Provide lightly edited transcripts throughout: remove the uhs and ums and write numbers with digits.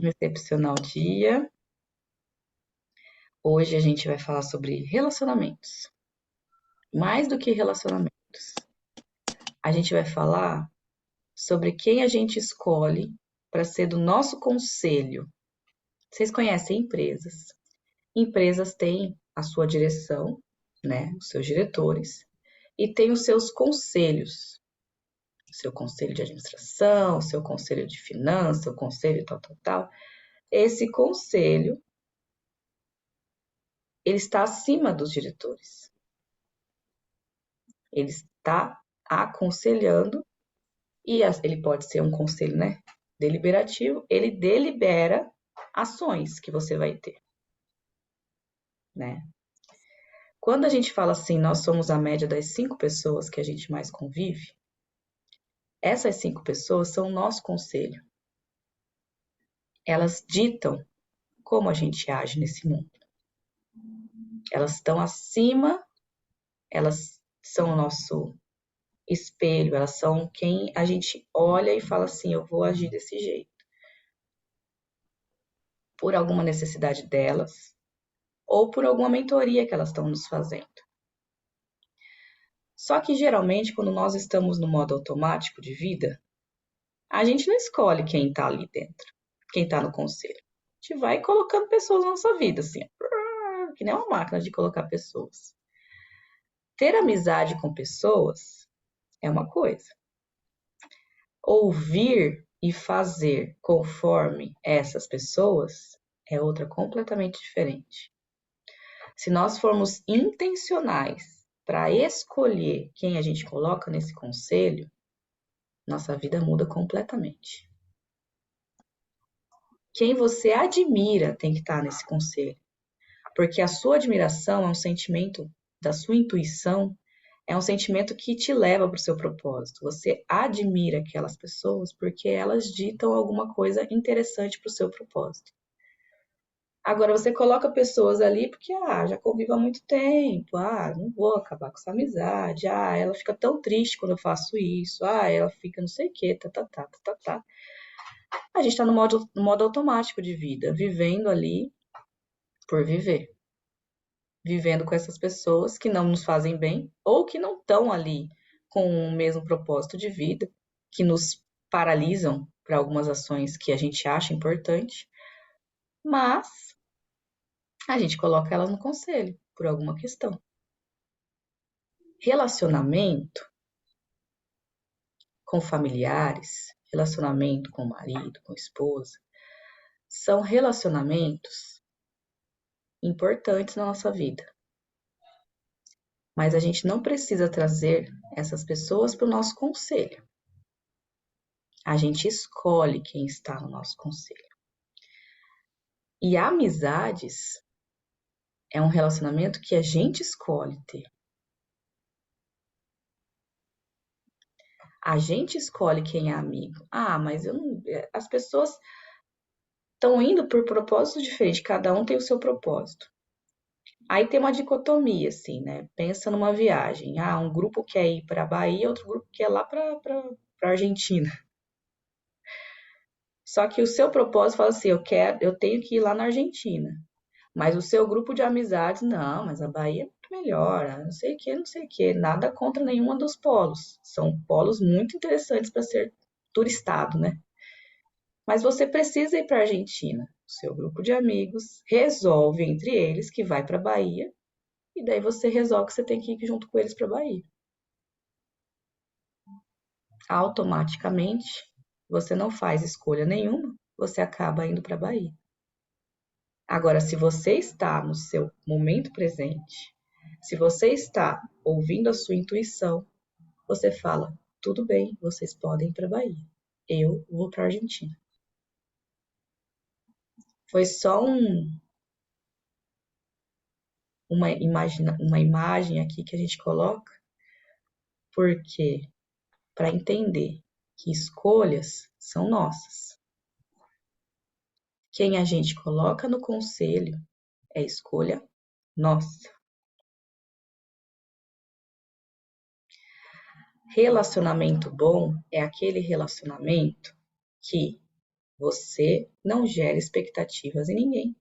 Um excepcional dia. Hoje a gente vai falar sobre relacionamentos. Mais do que relacionamentos. A gente vai falar sobre quem a gente escolhe para ser do nosso conselho. Vocês conhecem empresas? Empresas têm a sua direção, né? Os seus diretores, e tem os seus conselhos. O seu conselho de administração, o seu conselho de finanças, o conselho tal. Esse conselho ele está acima dos diretores. Ele está aconselhando, e ele pode ser um conselho, né, deliberativo, ele delibera ações que você vai ter, né? Quando a gente fala assim, nós somos a média das 5 pessoas que a gente mais convive, essas 5 pessoas são o nosso conselho. Elas ditam como a gente age nesse mundo. Elas estão acima, elas são o nosso espelho, elas são quem a gente olha e fala assim, eu vou agir desse jeito. Por alguma necessidade delas, ou por alguma mentoria que elas estão nos fazendo. Só que geralmente, quando nós estamos no modo automático de vida, a gente não escolhe quem está ali dentro, quem está no conselho. A gente vai colocando pessoas na nossa vida, assim, que nem uma máquina de colocar pessoas. Ter amizade com pessoas é uma coisa. Ouvir e fazer conforme essas pessoas é outra completamente diferente. Se nós formos intencionais para escolher quem a gente coloca nesse conselho, nossa vida muda completamente. Quem você admira tem que estar nesse conselho, porque a sua admiração é um sentimento da sua intuição, é um sentimento que te leva para o seu propósito. Você admira aquelas pessoas porque elas ditam alguma coisa interessante para o seu propósito. Agora, você coloca pessoas ali porque, já convivo há muito tempo, não vou acabar com essa amizade, ela fica tão triste quando eu faço isso, ela fica não sei o quê, tá. A gente tá no modo automático de vida, vivendo ali por viver. Vivendo com essas pessoas que não nos fazem bem ou que não estão ali com o mesmo propósito de vida, que nos paralisam para algumas ações que a gente acha importante, mas a gente coloca elas no conselho por alguma questão. Relacionamento com familiares, relacionamento com o marido, com a esposa, são relacionamentos importantes na nossa vida. Mas a gente não precisa trazer essas pessoas para o nosso conselho. A gente escolhe quem está no nosso conselho. E amizades é um relacionamento que a gente escolhe ter. A gente escolhe quem é amigo. Mas eu não. As pessoas estão indo por propósitos diferentes, cada um tem o seu propósito. Aí tem uma dicotomia, assim, né? Pensa numa viagem. Um grupo quer ir para a Bahia, outro grupo quer ir lá para a Argentina. Só que o seu propósito fala assim, eu tenho que ir lá na Argentina. Mas o seu grupo de amizades, não, mas a Bahia é muito melhor, não sei o que. Nada contra nenhuma dos polos. São polos muito interessantes para ser turistado, né? Mas você precisa ir para a Argentina. O seu grupo de amigos resolve entre eles que vai para a Bahia, e daí você resolve que você tem que ir junto com eles para a Bahia. Automaticamente, você não faz escolha nenhuma, você acaba indo para a Bahia. Agora, se você está no seu momento presente, se você está ouvindo a sua intuição, você fala, tudo bem, vocês podem ir para a Bahia. Eu vou para a Argentina. Foi só uma imagem aqui que a gente coloca, porque para entender que escolhas são nossas. Quem a gente coloca no conselho é escolha nossa. Relacionamento bom é aquele relacionamento que Você não gera expectativas em ninguém.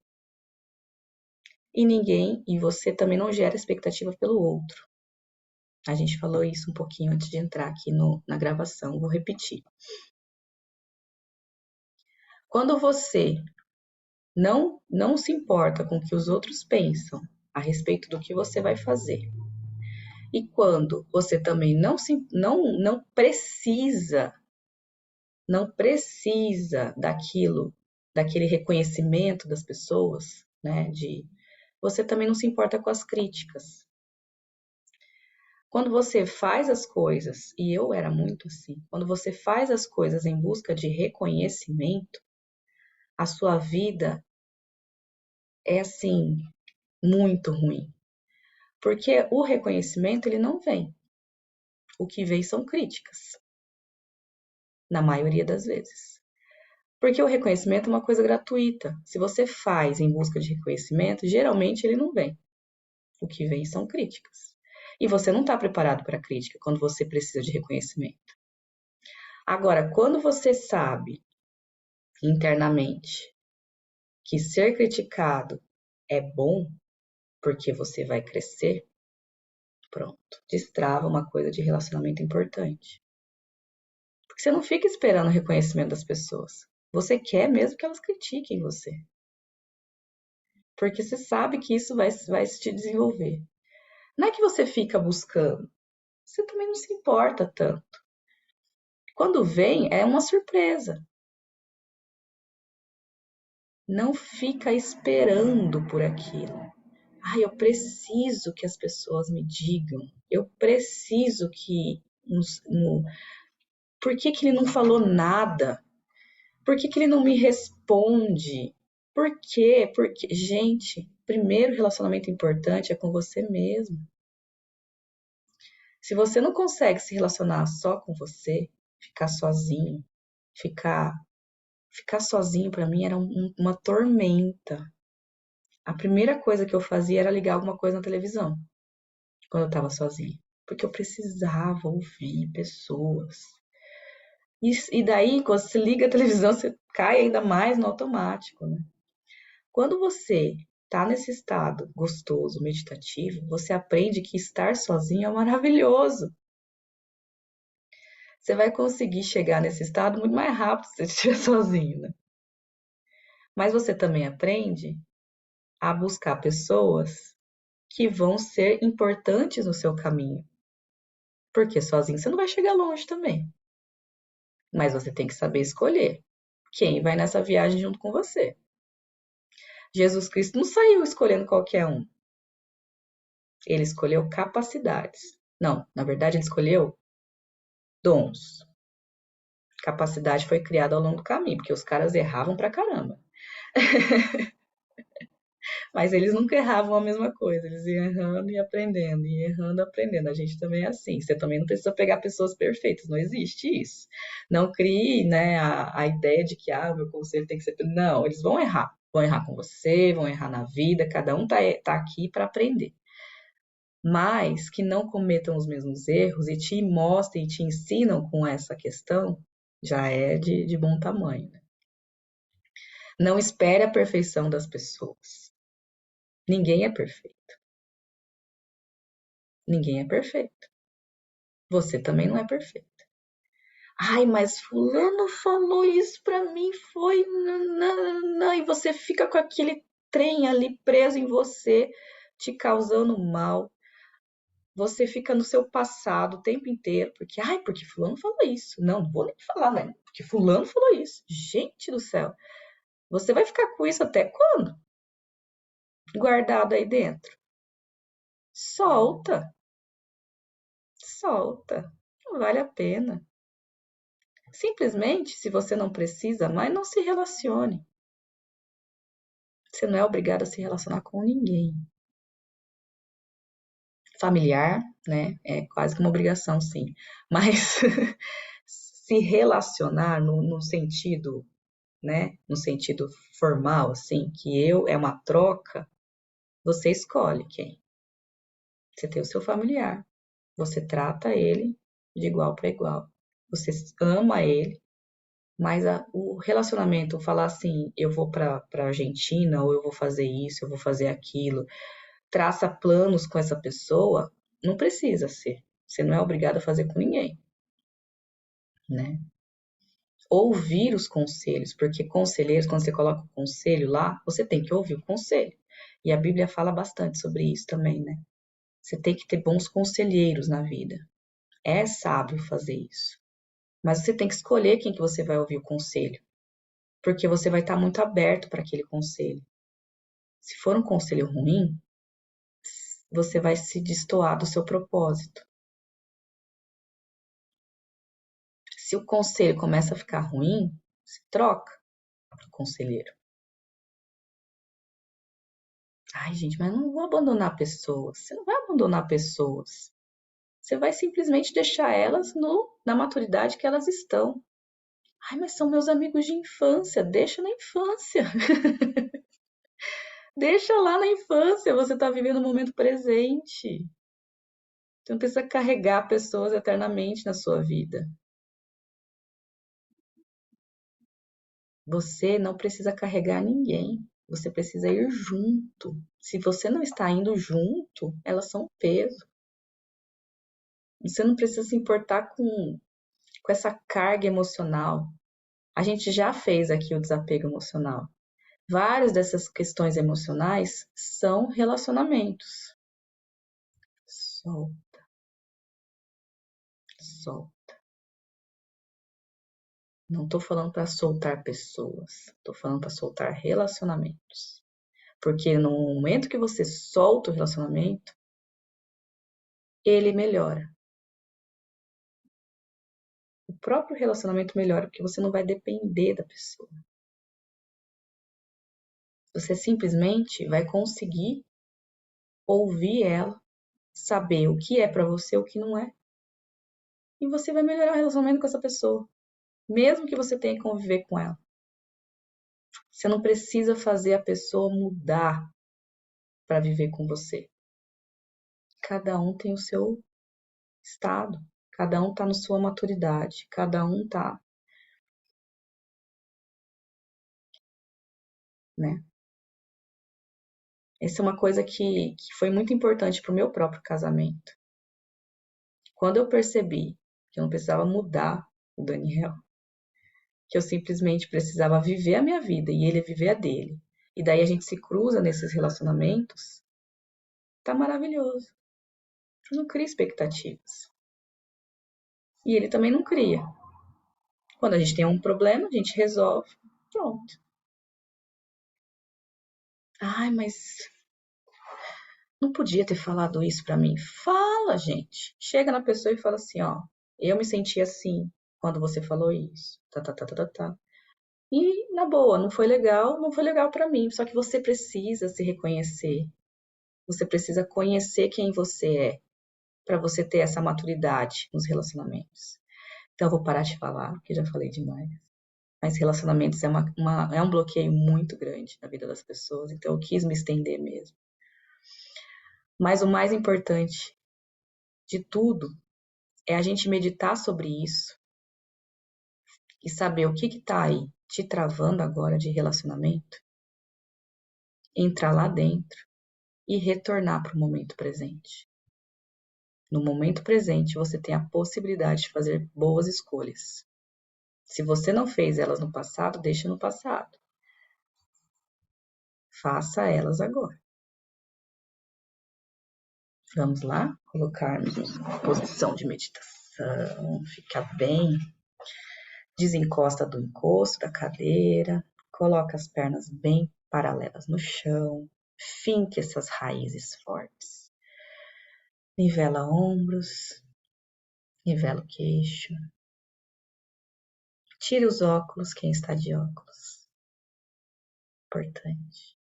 E você também não gera expectativa pelo outro. A gente falou isso um pouquinho antes de entrar aqui na gravação, vou repetir. Quando você não se importa com o que os outros pensam a respeito do que você vai fazer, e quando você também não precisa daquele reconhecimento das pessoas, né? Você também não se importa com as críticas. Quando você faz as coisas, e eu era muito assim, quando você faz as coisas em busca de reconhecimento, a sua vida é assim, muito ruim. Porque o reconhecimento, ele não vem. O que vem são críticas, na maioria das vezes. Porque o reconhecimento é uma coisa gratuita. Se você faz em busca de reconhecimento, geralmente ele não vem. O que vem são críticas. E você não está preparado para a crítica quando você precisa de reconhecimento. Agora, quando você sabe internamente que ser criticado é bom, porque você vai crescer, pronto, destrava uma coisa de relacionamento importante. Porque você não fica esperando o reconhecimento das pessoas. Você quer mesmo que elas critiquem você. Porque você sabe que isso vai te desenvolver. Não é que você fica buscando. Você também não se importa tanto. Quando vem, é uma surpresa. Não fica esperando por aquilo. Ai, eu preciso que as pessoas me digam. Eu preciso que... Por que ele não falou nada? Por que ele não me responde? Por quê? Porque, gente, primeiro relacionamento importante é com você mesmo. Se você não consegue se relacionar só com você, ficar sozinho, ficar sozinho para mim era uma tormenta. A primeira coisa que eu fazia era ligar alguma coisa na televisão, quando eu estava sozinha, porque eu precisava ouvir pessoas. E daí, quando você liga a televisão, você cai ainda mais no automático, né? Quando você está nesse estado gostoso, meditativo, você aprende que estar sozinho é maravilhoso. Você vai conseguir chegar nesse estado muito mais rápido se você estiver sozinho, né? Mas você também aprende a buscar pessoas que vão ser importantes no seu caminho. Porque sozinho você não vai chegar longe também. Mas você tem que saber escolher quem vai nessa viagem junto com você. Jesus Cristo não saiu escolhendo qualquer um. Ele escolheu capacidades. Não, na verdade ele escolheu dons. Capacidade foi criada ao longo do caminho, porque os caras erravam pra caramba. Mas eles nunca erravam a mesma coisa, eles iam errando e aprendendo, e errando e aprendendo. A gente também é assim. Você também não precisa pegar pessoas perfeitas, não existe isso. Não crie, né, a ideia de que o meu conselho tem que ser. Não, eles vão errar. Vão errar com você, vão errar na vida, cada um tá aqui para aprender. Mas que não cometam os mesmos erros e te mostrem e te ensinam com essa questão, já é de bom tamanho. Né? Não espere a perfeição das pessoas. Ninguém é perfeito. Ninguém é perfeito. Você também não é perfeito. Ai, mas fulano falou isso pra mim, foi... Não, e você fica com aquele trem ali preso em você, te causando mal. Você fica no seu passado o tempo inteiro, porque fulano falou isso. Não vou nem falar, né? Porque fulano falou isso. Gente do céu. Você vai ficar com isso até quando? Guardado aí dentro. Solta. Solta. Não vale a pena. Simplesmente, se você não precisa mais, não se relacione. Você não é obrigado a se relacionar com ninguém. Familiar, né? É quase que uma obrigação, sim. Mas se relacionar no sentido, né? No sentido formal, assim, que é uma troca, você escolhe quem. Você tem o seu familiar. Você trata ele de igual para igual. Você ama ele. Mas o relacionamento, falar assim, eu vou para Argentina, ou eu vou fazer isso, eu vou fazer aquilo, traça planos com essa pessoa, não precisa ser. Você não é obrigado a fazer com ninguém, né? Ouvir os conselhos, porque conselheiros, quando você coloca o conselho lá, você tem que ouvir o conselho. E a Bíblia fala bastante sobre isso também, né? Você tem que ter bons conselheiros na vida. É sábio fazer isso. Mas você tem que escolher quem que você vai ouvir o conselho, porque você vai estar muito aberto para aquele conselho. Se for um conselho ruim, você vai se destoar do seu propósito. Se o conselho começa a ficar ruim, se troca o conselheiro. Ai, gente, mas não vou abandonar pessoas. Você não vai abandonar pessoas. Você vai simplesmente deixar elas na maturidade que elas estão. Ai, mas são meus amigos de infância. Deixa na infância. Deixa lá na infância. Você está vivendo o momento presente. Você não precisa carregar pessoas eternamente na sua vida. Você não precisa carregar ninguém. Você precisa ir junto. Se você não está indo junto, elas são peso. Você não precisa se importar com essa carga emocional. A gente já fez aqui o desapego emocional. Várias dessas questões emocionais são relacionamentos. Solta, solta. Não estou falando para soltar pessoas, estou falando para soltar relacionamentos. Porque no momento que você solta o relacionamento, ele melhora. O próprio relacionamento melhora porque você não vai depender da pessoa. Você simplesmente vai conseguir ouvir ela, saber o que é para você e o que não é. E você vai melhorar o relacionamento com essa pessoa, mesmo que você tenha que conviver com ela. Você não precisa fazer a pessoa mudar para viver com você. Cada um tem o seu estado, cada um está na sua maturidade, cada um está, né? Essa é uma coisa que foi muito importante para o meu próprio casamento. Quando eu percebi que eu não precisava mudar o Daniel, que eu simplesmente precisava viver a minha vida e ele viver a dele, e daí a gente se cruza nesses relacionamentos, tá maravilhoso. Eu não cria expectativas. E ele também não cria. Quando a gente tem um problema, a gente resolve. Pronto. Ai, mas não podia ter falado isso pra mim. Fala, gente. Chega na pessoa e fala assim, ó, eu me senti assim quando você falou isso. Tá, tá, tá, tá, tá, tá. E na boa, não foi legal, não foi legal pra mim. Só que você precisa se reconhecer. Você precisa conhecer quem você é pra você ter essa maturidade nos relacionamentos. Então eu vou parar de falar, porque já falei demais. Mas relacionamentos é um bloqueio muito grande na vida das pessoas, então eu quis me estender mesmo. Mas o mais importante de tudo é a gente meditar sobre isso e saber o que está aí te travando agora de relacionamento, entrar lá dentro e retornar para o momento presente. No momento presente, você tem a possibilidade de fazer boas escolhas. Se você não fez elas no passado, deixa no passado. Faça elas agora. Vamos lá? Colocarmos em posição de meditação. Fica bem. Desencosta do encosto da cadeira. Coloca as pernas bem paralelas no chão. Finque essas raízes fortes. Nivela ombros. Nivela o queixo. Tire os óculos, quem está de óculos. Importante.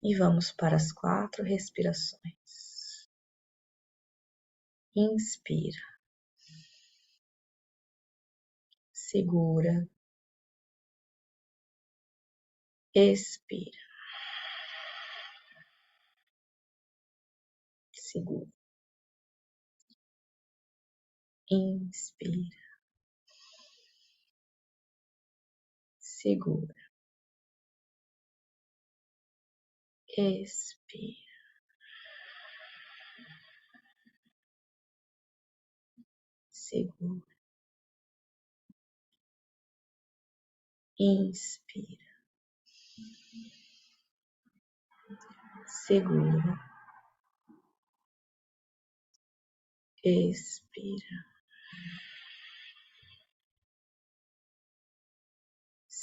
E vamos para as 4 respirações. Inspira. Segura. Expira. Segura. Inspira. Segura. Expira. Segura. Inspira. Segura. Expira.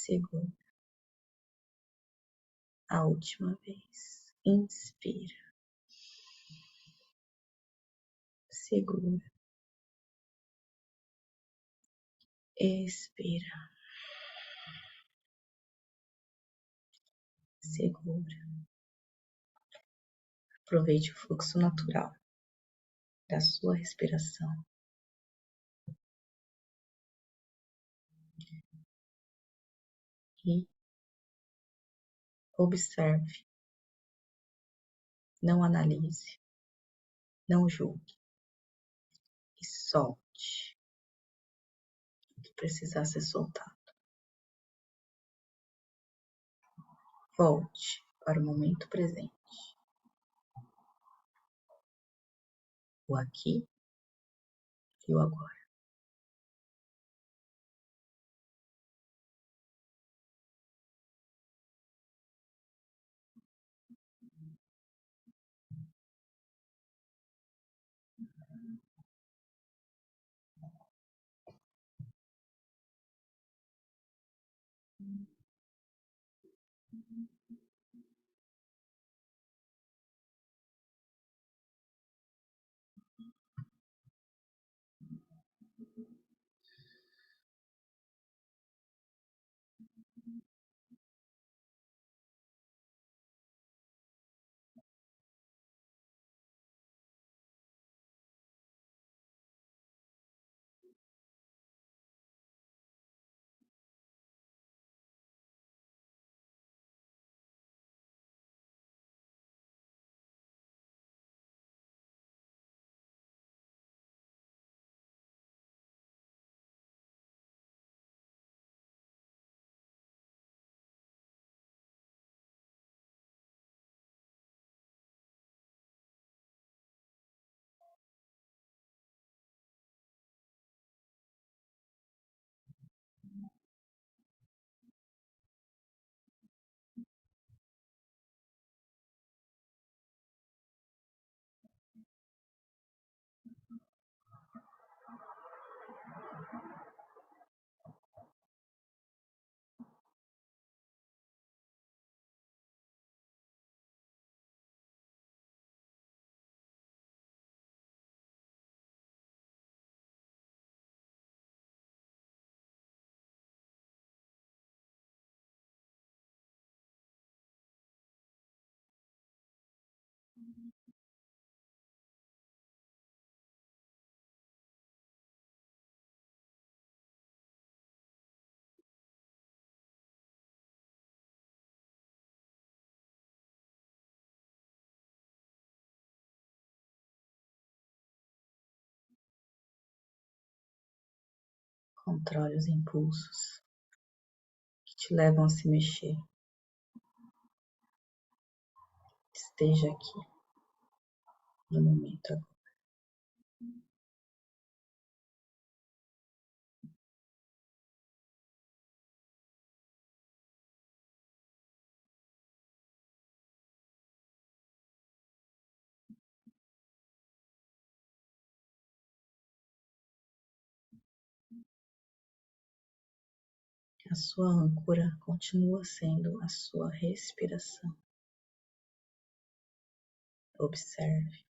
Segura. A última vez. Inspira. Segura. Expira. Segura. Aproveite o fluxo natural da sua respiração. E observe. Não analise. Não julgue. E solte o que precisar ser soltado. Volte para o momento presente. O aqui e o agora. Controle os impulsos que te levam a se mexer. Esteja aqui no momento agora. A sua âncora continua sendo a sua respiração. Observe.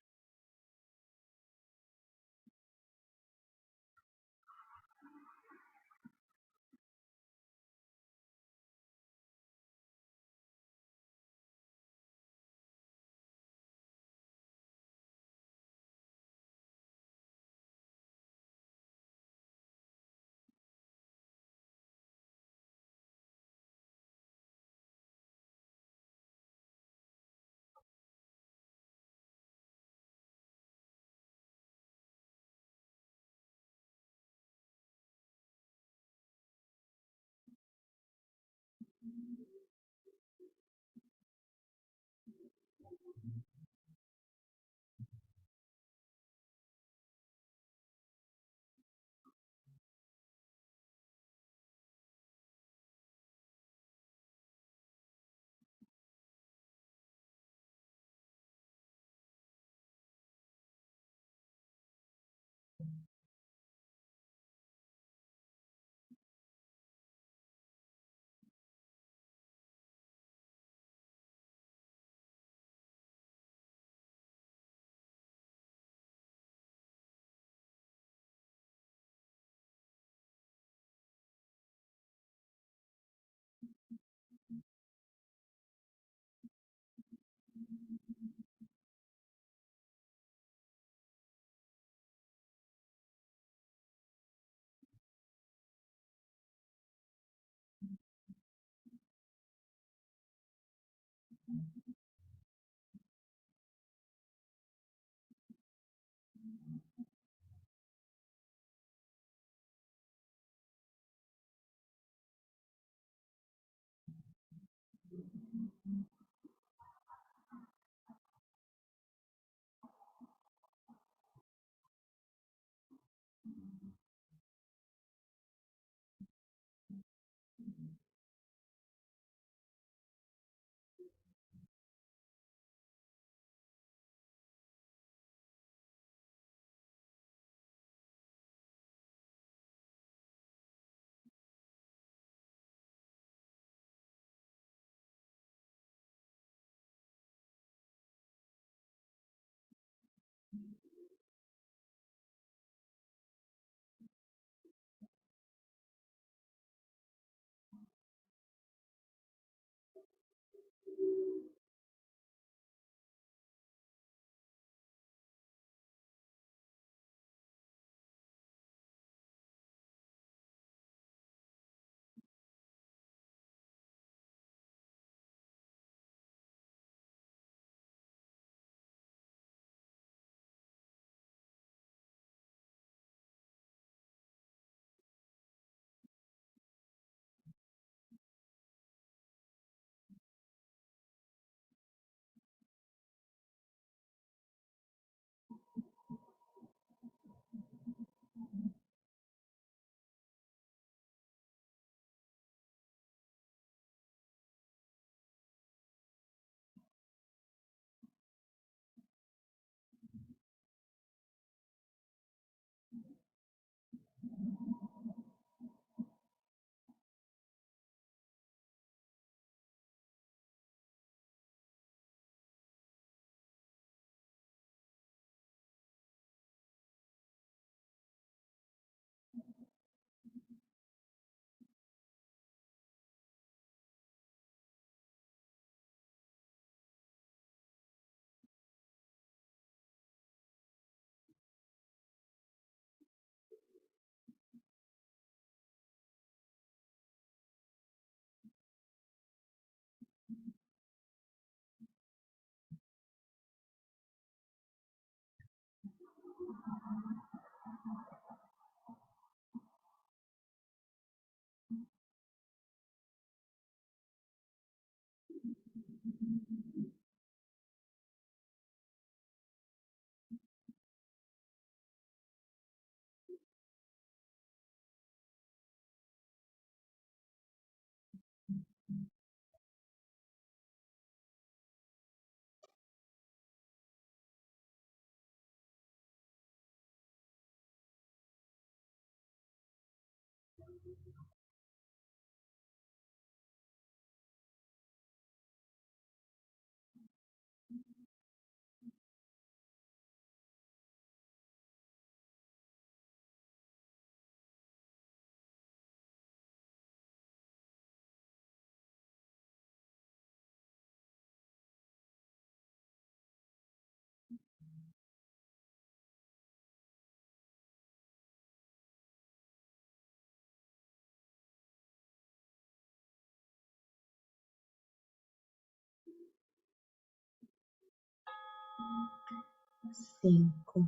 5,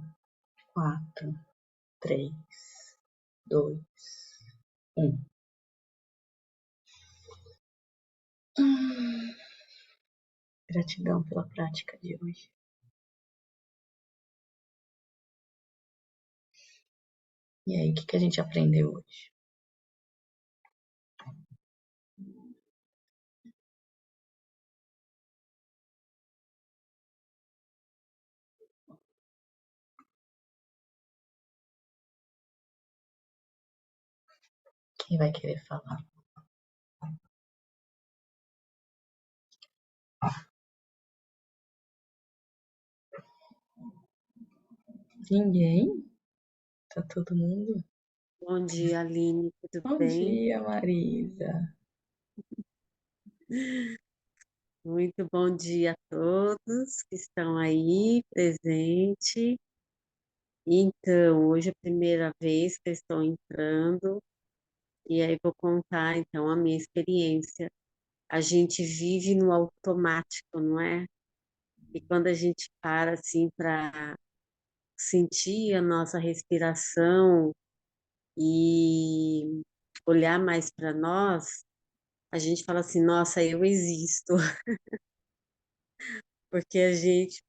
4, 3, 2, 1. Gratidão pela prática de hoje. E aí, o que a gente aprendeu hoje? Quem vai querer falar? Ninguém? Tá todo mundo? Bom dia, Aline, tudo Bom bem? dia, Marisa. Muito bom dia a todos que estão aí presente. Então, hoje é a primeira vez que eu estou entrando e aí vou contar então a minha experiência. A gente vive no automático, não é? E quando a gente para assim para sentir a nossa respiração e olhar mais para nós, a gente fala assim, nossa, eu existo, porque a gente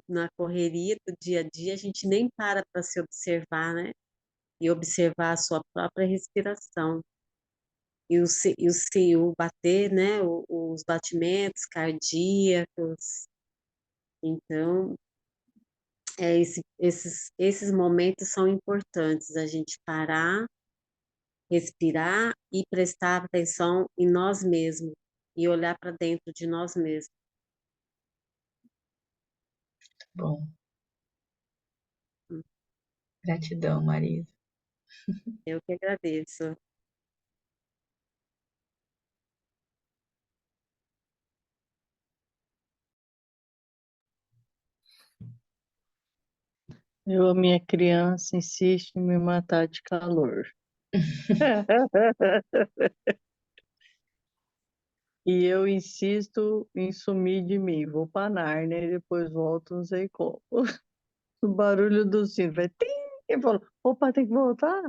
na correria do dia a dia, a gente nem para se observar, né? E observar a sua própria respiração. O bater, né? Os batimentos cardíacos. Então, esses momentos são importantes, a gente parar, respirar e prestar atenção em nós mesmos e olhar para dentro de nós mesmos. Bom, gratidão, Marisa. Eu que agradeço. A minha criança insiste em me matar de calor. E eu insisto em sumir de mim. Vou para Nárnia e depois volto, não sei como. O barulho do sino vai... Tim! Eu falo, opa, tem que voltar.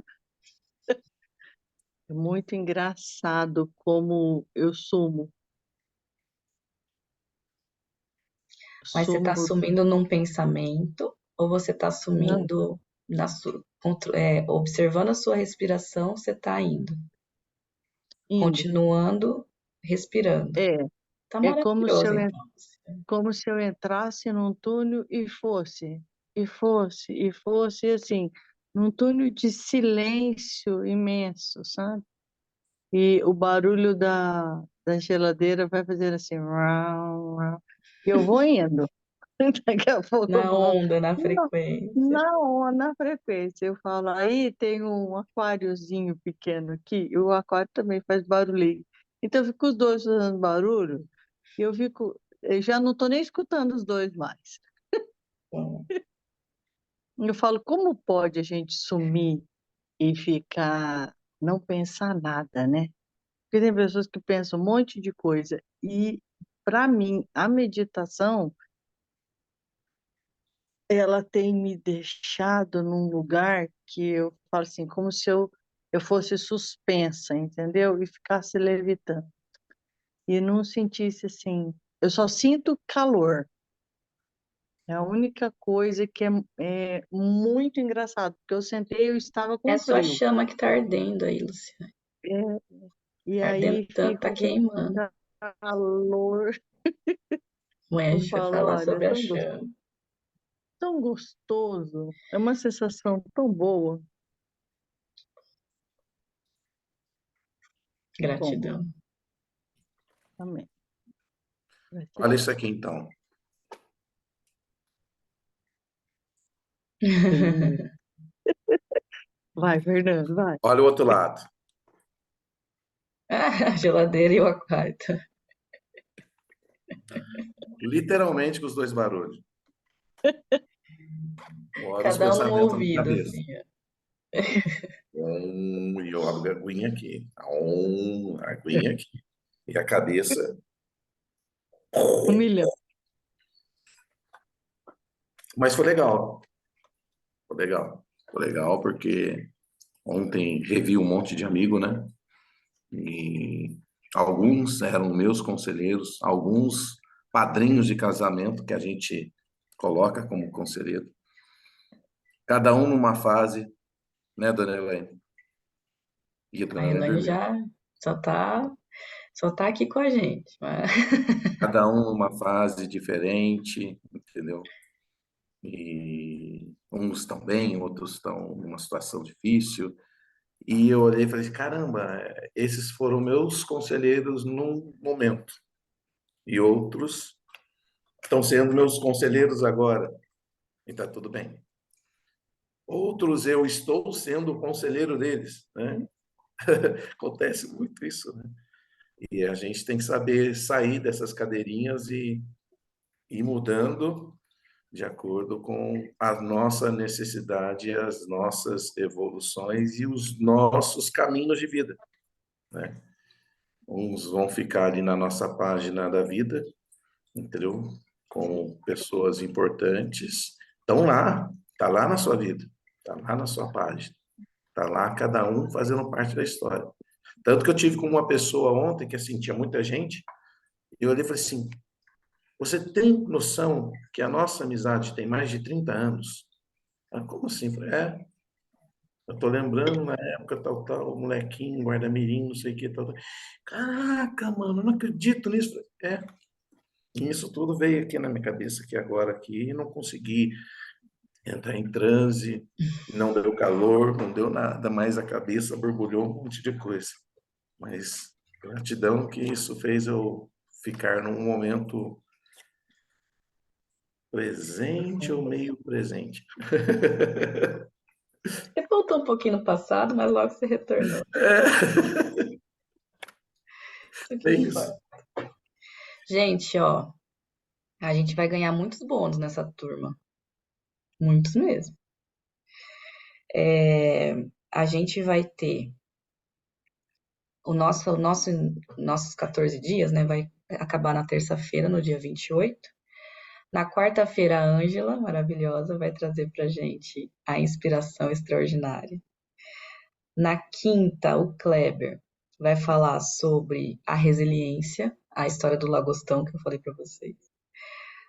É muito engraçado como eu sumo. Mas você Sumo está por... sumindo num pensamento ou você está Não, sumindo observando a sua respiração, você está indo, indo. continuando respirando. É, Tá é como se maravilhoso, eu, então. como se eu entrasse num túnel e fosse, e assim, num túnel de silêncio imenso, sabe? E o barulho da geladeira vai fazer assim, rau, rau, e eu vou indo. Daqui a pouco eu Na volto. onda, na Não, frequência. na frequência. Eu falo, aí tem um aquáriozinho pequeno aqui, e o aquário também faz barulhinho. Então, eu fico os dois fazendo barulho, e eu já não estou nem escutando os dois mais. Bom, Eu falo, como pode a gente sumir e ficar, não pensar nada, né? Porque tem pessoas que pensam um monte de coisa. E, para mim, a meditação, ela tem me deixado num lugar que eu falo assim, como se eu fosse suspensa, entendeu? E ficasse levitando. E não sentisse assim. Eu só sinto calor. É a única coisa que é muito engraçado, porque eu sentei e eu estava é com só a frio. chama que tá ardendo aí, Luciana. É, e Tá ardendo aí tanto, fica tá aquele queimando. calor. Amanhã a Eu gente vai falo, falar olha, sobre a chama. tão gostoso, é uma sensação tão boa. Bom, Gratidão. amém. Olha Gratidão. isso aqui, então. Vai, Fernando, vai. Olha o outro lado. A geladeira e o aquário. Literalmente com os dois barulhos. Olha os Cada um num pensamentos na ouvido, cabeça. assim. Ó. E eu abro a aguinha aqui. A aguinha aqui. E a cabeça. 1 milhão. Mas foi legal. Foi legal. Foi legal porque ontem revi um monte de amigo, né? E alguns eram meus conselheiros, alguns padrinhos de casamento que a gente coloca como conselheiro. Cada um numa fase, né, dona Elaine? E a A dona Elaine Elaine, já só tá aqui com a gente. Mas... cada um numa fase diferente, entendeu? E uns estão bem, outros estão numa situação difícil. E eu olhei e falei, caramba, esses foram meus conselheiros num momento. E outros estão sendo meus conselheiros agora. E tá tudo bem. Outros eu estou sendo o conselheiro deles, né? Acontece muito isso, né? E a gente tem que saber sair dessas cadeirinhas e ir mudando de acordo com a nossa necessidade, as nossas evoluções e os nossos caminhos de vida, né? Uns vão ficar ali na nossa página da vida, entendeu? Com pessoas importantes, estão lá, tá lá na sua vida, tá lá na sua página, tá lá cada um fazendo parte da história. Tanto que eu tive com uma pessoa ontem que assim tinha muita gente, e eu olhei e falei assim: você tem noção que a nossa amizade tem mais de 30 anos? Ah, como assim? Eu falei, eu tô lembrando na época tal, molequinho, guarda-mirim, não sei o que, tal. Caraca, mano, eu não acredito nisso. E isso tudo veio aqui na minha cabeça, aqui agora, aqui, e não consegui entrar em transe, não deu calor, não deu nada, mas a cabeça borbulhou um monte de coisa. Mas gratidão que isso fez eu ficar num momento presente ou meio presente. Você voltou um pouquinho no passado, mas logo você retornou. Isso que É isso. importa. Gente, ó, a gente vai ganhar muitos bônus nessa turma. Muitos mesmo. A gente vai ter nossos 14 dias, né? Vai acabar na terça-feira, no dia 28. Na quarta-feira, a Ângela, maravilhosa, vai trazer pra gente a inspiração extraordinária. Na quinta, o Kleber vai falar sobre a resiliência, a história do lagostão que eu falei para vocês.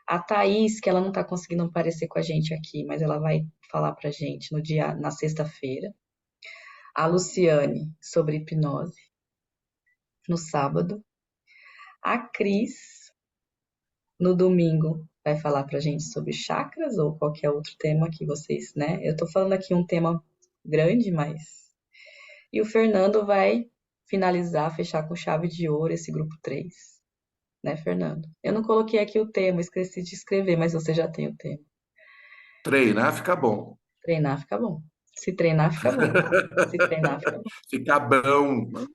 A Thaís, que ela não está conseguindo aparecer com a gente aqui, mas ela vai falar pra gente na sexta-feira. A Luciane, sobre hipnose, no sábado. A Cris, no domingo, vai falar pra gente sobre chakras ou qualquer outro tema que vocês, né? Eu tô falando aqui um tema grande, mas... E o Fernando vai finalizar, fechar com chave de ouro esse grupo 3, né, Fernando? Eu não coloquei aqui o tema, esqueci de escrever, mas você já tem o tema. Treinar fica bom. Treinar fica bom. Se treinar, fica bom. Se treinar, fica bom. Fica bom.